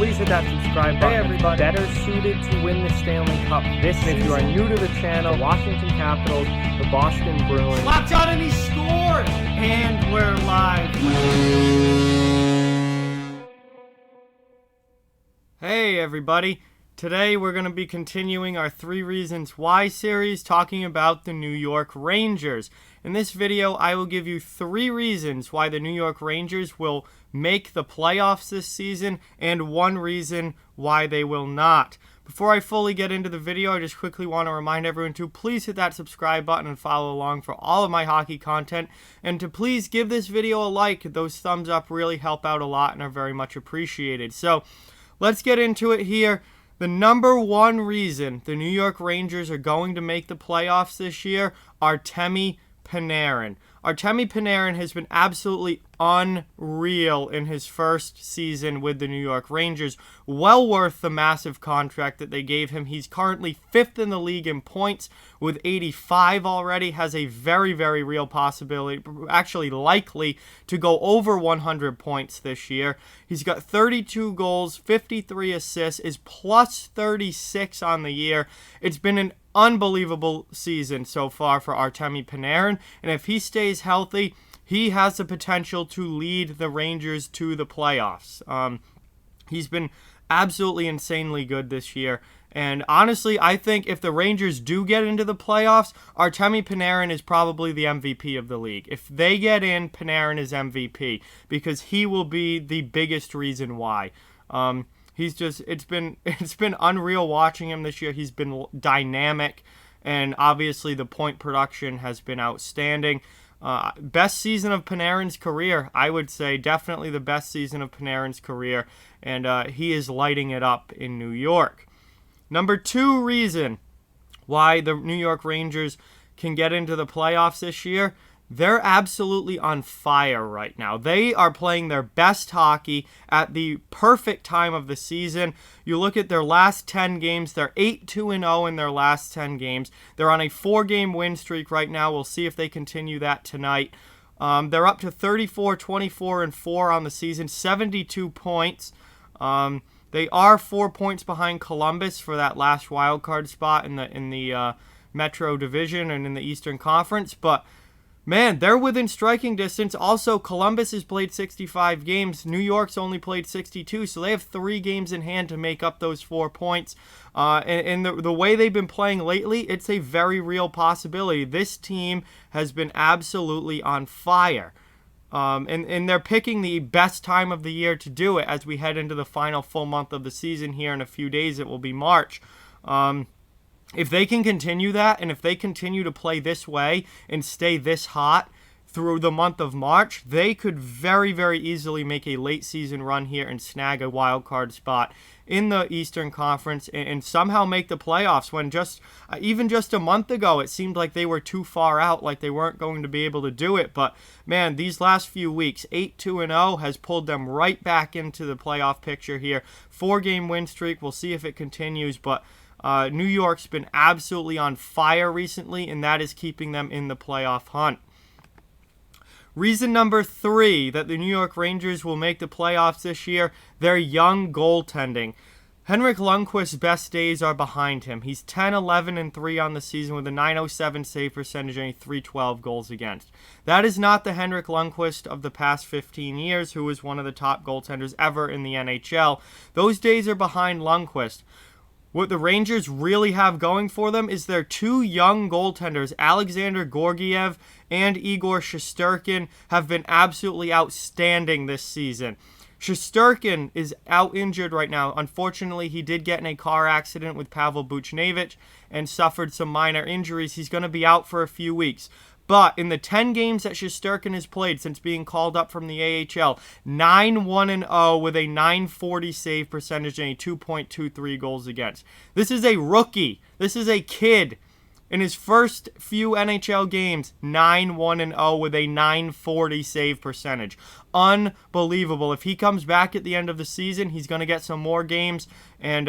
please hit that subscribe button. Hey everybody, better suited to win the Stanley Cup this season. If you are new to the channel, Washington Capitals, the Boston Bruins. Locked on and he scored! And we're live. Hey everybody, today we're going to be continuing our 3 Reasons Why series talking about the New York Rangers. In this video, I will give you 3 reasons why the New York Rangers will make the playoffs this season and 1 reason why they will not. Before I fully get into the video, I just quickly want to remind everyone to please hit that subscribe button and follow along for all of my hockey content, and to please give this video a like. Those thumbs up really help out a lot and are very much appreciated. So let's get into it here. The number 1 reason the New York Rangers are going to make the playoffs this year, Artemi Panarin. Artemi Panarin has been absolutely unreal in his first season with the New York Rangers. Well worth the massive contract that they gave him. He's currently 5th in the league in points with 85 already. Has a very, very real possibility, actually likely, to go over 100 points this year. He's got 32 goals, 53 assists, is plus 36 on the year. It's been an unbelievable season so far for Artemi Panarin, and if he stays healthy, he has the potential to lead the Rangers to the playoffs. He's been absolutely insanely good this year, and honestly, I think if the Rangers do get into the playoffs, Artemi Panarin is probably the MVP of the league. If they get in, Panarin is MVP, because he will be the biggest reason why. It's been unreal watching him this year. He's been dynamic, and obviously the point production has been outstanding. Best season of Panarin's career, I would say. Definitely the best season of Panarin's career, and he is lighting it up in New York. Number 2 reason why the New York Rangers can get into the playoffs this year, they're absolutely on fire right now. They are playing their best hockey at the perfect time of the season. You look at their last 10 games, they're 8-2-0 in their last 10 games. They're on a 4-game win streak right now. We'll see if they continue that tonight. They're up to 34, 24, and 4 on the season, 72 points. They are 4 points behind Columbus for that last wild card spot in the Metro Division and in the Eastern Conference, but man, they're within striking distance. Also, Columbus has played 65 games. New York's only played 62, so they have 3 games in hand to make up those 4 points. And the way they've been playing lately, it's a very real possibility. This team has been absolutely on fire. And they're picking the best time of the year to do it as we head into the final full month of the season here in a few days. It will be March. If they can continue that, and if they continue to play this way and stay this hot through the month of March, they could very, very easily make a late season run here and snag a wild card spot in the Eastern Conference and somehow make the playoffs, when even just a month ago it seemed like they were too far out, like they weren't going to be able to do it. But man, these last few weeks, 8-2-0 has pulled them right back into the playoff picture here. 4-game win streak. We'll see if it continues, but New York's been absolutely on fire recently, and that is keeping them in the playoff hunt. Reason number 3 that the New York Rangers will make the playoffs this year, their young goaltending. Henrik Lundqvist's best days are behind him. He's 10-11-3 on the season with a .907 save percentage and a .312 goals against. That is not the Henrik Lundqvist of the past 15 years, who was one of the top goaltenders ever in the NHL. Those days are behind Lundqvist. What the Rangers really have going for them is their 2 young goaltenders, Alexander Georgiev and Igor Shesterkin, have been absolutely outstanding this season. Shesterkin is out injured right now. Unfortunately, he did get in a car accident with Pavel Buchnevich and suffered some minor injuries. He's going to be out for a few weeks. But in the 10 games that Shesterkin has played since being called up from the AHL, 9-1-0 with a .940 save percentage and a 2.23 goals against. This is a rookie. This is a kid. In his first few NHL games, 9-1-0 with a .940 save percentage. Unbelievable. If he comes back at the end of the season, he's going to get some more games, and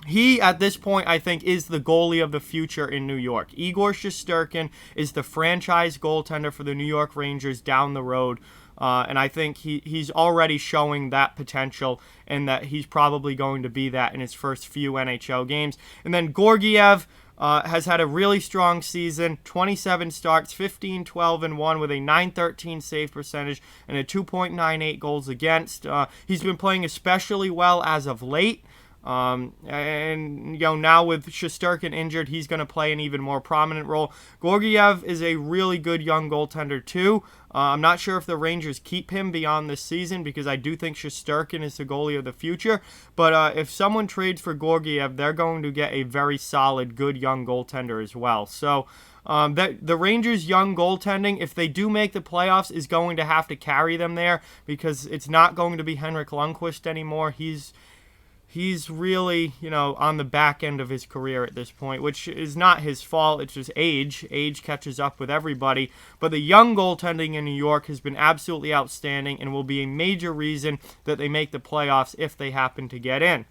he, at this point, I think, is the goalie of the future in New York. Igor Shesterkin is the franchise goaltender for the New York Rangers down the road. And I think he's already showing that potential, and that he's probably going to be that in his first few NHL games. And then Georgiev has had a really strong season, 27 starts, 15-12-1 with a .913 save percentage and a 2.98 goals against. He's been playing especially well as of late. And now with Shesterkin injured, he's going to play an even more prominent role. Georgiev is a really good young goaltender too. I'm not sure if the Rangers keep him beyond this season, because I do think Shesterkin is the goalie of the future. But if someone trades for Georgiev, they're going to get a very solid, good young goaltender as well. So the Rangers' young goaltending, if they do make the playoffs, is going to have to carry them there, because it's not going to be Henrik Lundqvist anymore. He's really, on the back end of his career at this point, which is not his fault. It's just age. Age catches up with everybody. But the young goaltending in New York has been absolutely outstanding and will be a major reason that they make the playoffs if they happen to get in.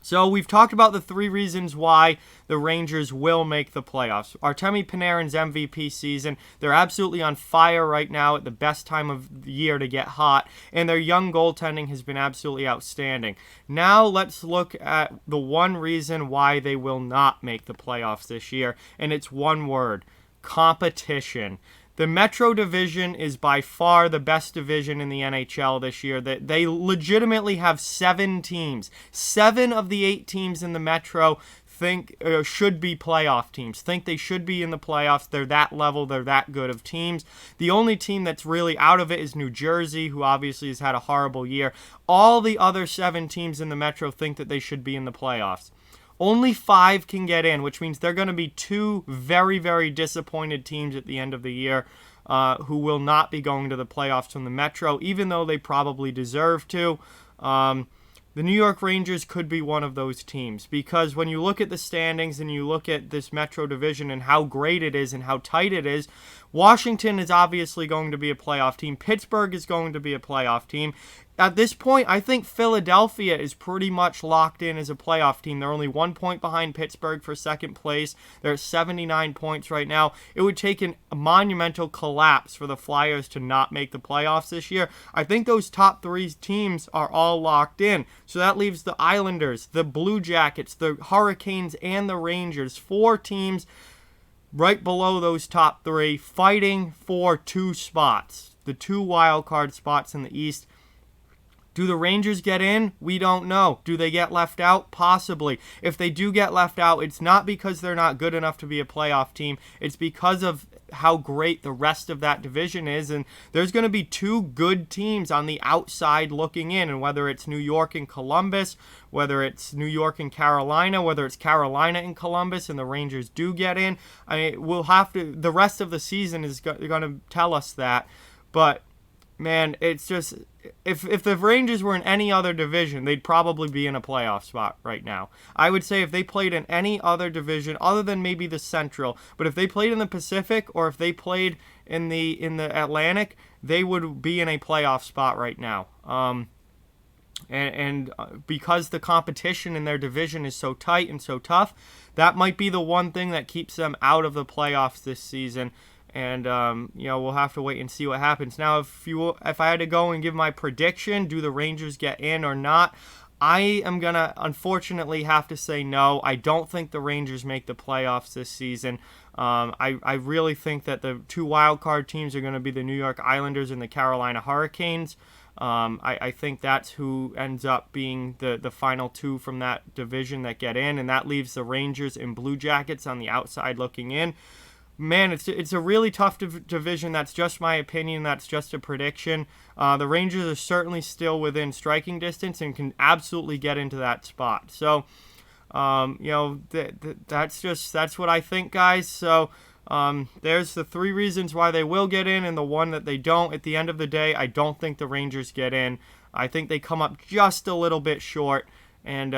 So we've talked about the 3 reasons why the Rangers will make the playoffs. Artemi Panarin's MVP season. They're absolutely on fire right now at the best time of the year to get hot. And their young goaltending has been absolutely outstanding. Now let's look at the one reason why they will not make the playoffs this year. And it's one word: competition. The Metro Division is by far the best division in the NHL this year. They legitimately have 7 teams. 7 of the 8 teams in the Metro should be playoff teams. Think they should be in the playoffs. They're that level. They're that good of teams. The only team that's really out of it is New Jersey, who obviously has had a horrible year. All the other 7 teams in the Metro think that they should be in the playoffs. Only 5 can get in, which means they're going to be 2 very, very disappointed teams at the end of the year who will not be going to the playoffs from the Metro, even though they probably deserve to. The New York Rangers could be one of those teams, because when you look at the standings and you look at this Metro Division and how great it is and how tight it is, Washington is obviously going to be a playoff team. Pittsburgh is going to be a playoff team. At this point, I think Philadelphia is pretty much locked in as a playoff team. They're only 1 point behind Pittsburgh for second place. They're at 79 points right now. It would take a monumental collapse for the Flyers to not make the playoffs this year. I think those top 3 teams are all locked in. So that leaves the Islanders, the Blue Jackets, the Hurricanes, and the Rangers. 4 teams right below those top 3 fighting for 2 spots. The 2 wild card spots in the East. Do the Rangers get in? We don't know. Do they get left out? Possibly. If they do get left out, it's not because they're not good enough to be a playoff team. It's because of how great the rest of that division is. And there's going to be 2 good teams on the outside looking in. And whether it's New York and Columbus, whether it's New York and Carolina, whether it's Carolina and Columbus, and the Rangers do get in, I mean, we'll have to, the rest of the season is going to tell us that. But man, it's just, if the Rangers were in any other division, they'd probably be in a playoff spot right now. I would say if they played in any other division other than maybe the Central, but if they played in the Pacific or if they played in the Atlantic, they would be in a playoff spot right now. And because the competition in their division is so tight and so tough, that might be the one thing that keeps them out of the playoffs this season. And, we'll have to wait and see what happens. Now, if I had to go and give my prediction, do the Rangers get in or not? I am going to, unfortunately, have to say no. I don't think the Rangers make the playoffs this season. I really think that the 2 wild card teams are going to be the New York Islanders and the Carolina Hurricanes. I think that's who ends up being the final 2 from that division that get in, and that leaves the Rangers and Blue Jackets on the outside looking in. Man, it's a really tough division. That's just my opinion. That's just a prediction. The Rangers are certainly still within striking distance and can absolutely get into that spot. So, that's what I think, guys. So, there's the 3 reasons why they will get in and the one that they don't. At the end of the day, I don't think the Rangers get in. I think they come up just a little bit short and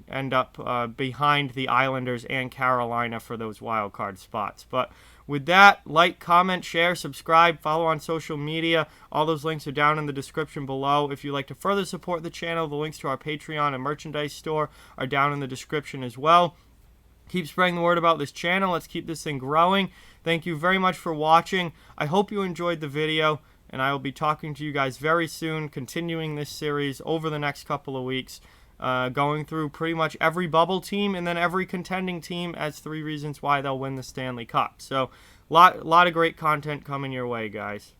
end up behind the Islanders and Carolina for those wild card spots. But with that, like, comment, share, subscribe, follow on social media. All those links are down in the description below. If you'd like to further support the channel, the links to our Patreon and merchandise store are down in the description as well. Keep spreading the word about this channel. Let's keep this thing growing. Thank you very much for watching. I hope you enjoyed the video, and I will be talking to you guys very soon, continuing this series over the next couple of weeks, going through pretty much every bubble team and then every contending team as 3 reasons why they'll win the Stanley Cup. So, lot of great content coming your way, guys.